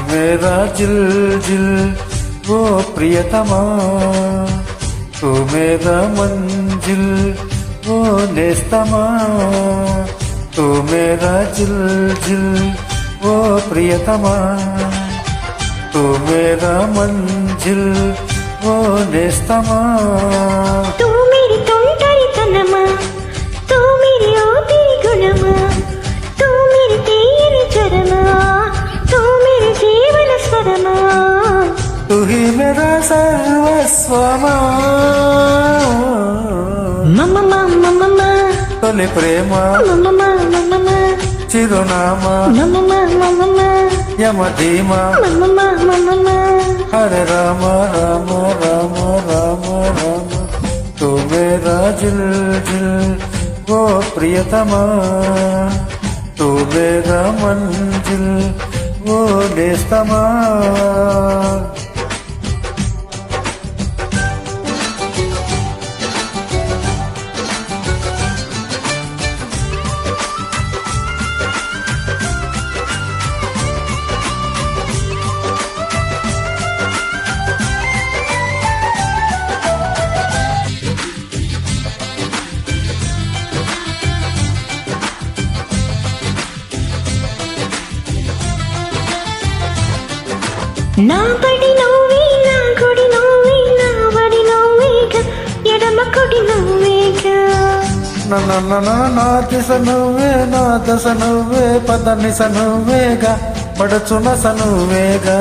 मेरा जिल जिल वो प्रियतमा, तू मेरा मंजिल वो नेस्तमा, तू मेरा जिल जिल वो प्रियतमा, तू मेरा मंजिल वो नेस्तमा। तू मेरी तोंटरी तनमा, तू मेरी ओपरी गुणमा, तू मेरी तेरी चरमा, तू मेरे जीवन स्वरमा, तू ही मेरा सर्वस्वमा। మమ మమ తొలి ప్రేమ మమ మమ చిరునామా మమ మమ యమధీమా మమ మమ హరే రామ రామ రామ రామ రామ। तू मेरा जिल जिल वो प्रियतमा, तू मेरा मंजिल वो नेस्तमा। నా బడి నువ్వే, నా గుడి నువ్వే, నా బడి నువ్వేగా, ఎడమ కుడి నువ్వేగా, నా దిశ నువ్వే, నా దశ నువ్వే, పద నిశ నువ్వేగా, పడచు నస నువ్వేగా।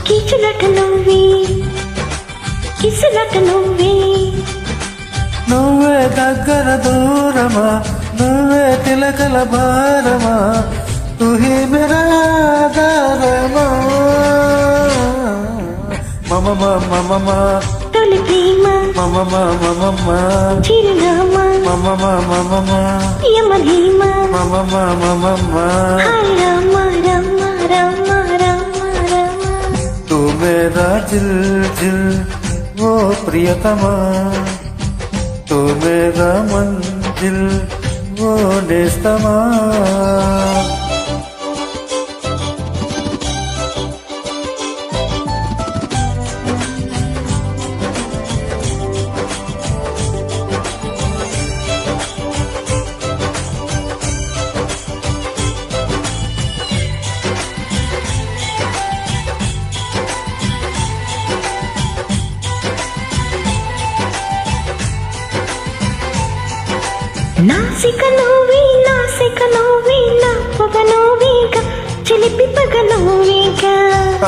కీచులట నువ్వే, కిసులట నువ్వే, నువ్వే దగ్గర దూరమా, నువ్వే తిలకల భారమా, तू ही मेरा ఆధారమా। మమ మమ మమ తొలి ప్రేమ మమ మమ మమ చిరునామా మమ మమ మమ యమధీమ మమ మమ మమ। హరే రామ రామ రామ రామ రామ। तू मेरा जिल जिल वो प्रियतमा, तू मेरा मंजिल वो नेस्तमा। నాసిక నువ్వే, నాసిక నువ్వే, నా పొగ నువ్వేగా, చిలిపి పగ నువ్వేగా,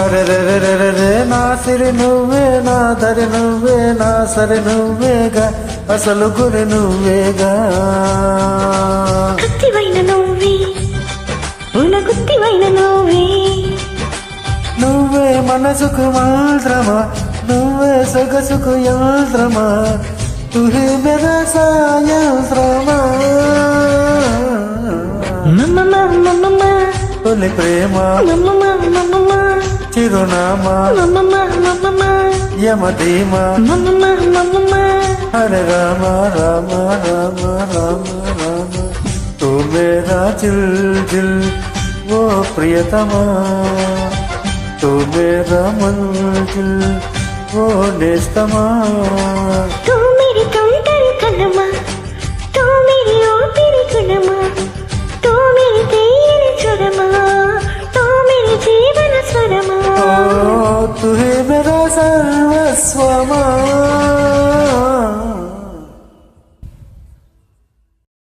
అరే రే రే రే రే రే నా సిరి నువ్వే, నా దరి నువ్వే, నా సరి నువ్వేగా, అసలు గురి నువ్వేగా। కత్తివైన నువ్వే, ఉనగుత్తివైన నువ్వే, నువ్వే మనసుకు మంత్రమా, నువ్వే సొగసుకు యంత్రమా, तू ही मेरा సాయంత్రమా। మమ మమ మమ తొలి ప్రేమ మమ మమ మమ చిరునామా మమ మమ యమధీమా మమ మమ హరే రామ రామ రామ రామ రామ। तू मेरा जिल जिल वो प्रियतमा, तू मेरा मंजिल वो नेस्तमा। तू मेरी तोंटरी तनमा, तू मेरी ओपरी गुणमा, तू मेरी तेरी चरमा, तू मेरे जीवन स्वरमा, तू ही मेरा सर्वस्वमा।